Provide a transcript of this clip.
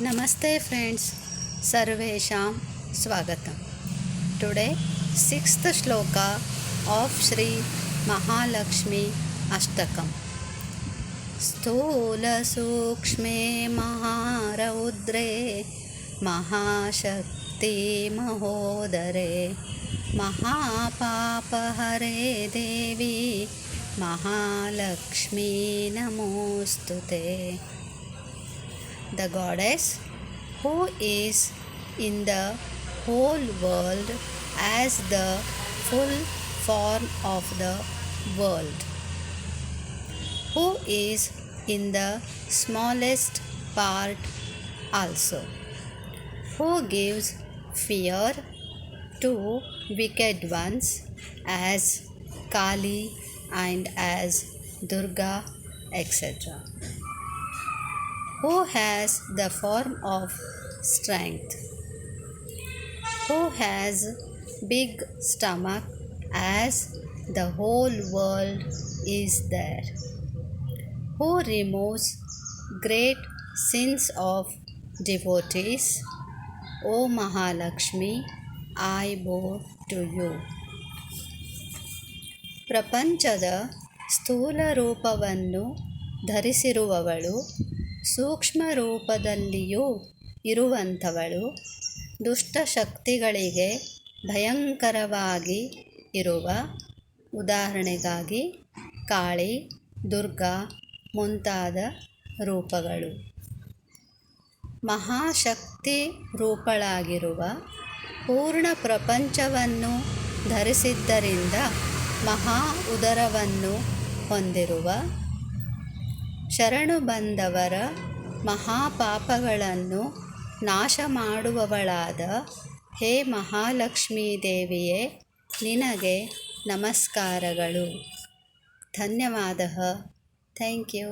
Namaste friends, Sarvesham Swagatam. Today, 6th shloka of Shri Mahalakshmi Ashtakam. Sthula Sukshme Maharudre Mahashakti Mahodare Mahapapahare Devi Mahalakshmi Namostute. The goddess who is in the whole world as the full form of the world, who is in the smallest part also, who gives fear to wicked ones as Kali and as Durga, etc., who has the form of strength, who has big stomach as the whole world is there, who removes great sins of devotees. O Mahalakshmi, I bow to you. ಪ್ರಪಂಚದ ಸ್ಥೂಲ ರೂಪವನ್ನು ಧರಿಸಿರುವವಳು, ಸೂಕ್ಷ್ಮ ರೂಪದಲ್ಲಿಯೂ ಇರುವಂಥವಳು, ದುಷ್ಟಶಕ್ತಿಗಳಿಗೆ ಭಯಂಕರವಾಗಿ ಇರುವ, ಉದಾಹರಣೆಗಾಗಿ ಕಾಳಿ, ದುರ್ಗಾ ಮುಂತಾದ ರೂಪಗಳು. ಮಹಾಶಕ್ತಿ ರೂಪಳಾಗಿರುವ ಪೂರ್ಣ ಪ್ರಪಂಚವನ್ನು ಧರಿಸಿದ್ದರಿಂದ ಮಹಾ ಉದರವನ್ನು ಹೊಂದಿರುವ, ಶರಣು ಬಂದವರ ಮಹಾಪಾಪಗಳನ್ನು ನಾಶ ಮಾಡುವವಳಾದ ಹೇ ಮಹಾಲಕ್ಷ್ಮೀ ದೇವಿಯೇ, ನಿನಗೆ ನಮಸ್ಕಾರಗಳು. ಧನ್ಯವಾದ. Thank you.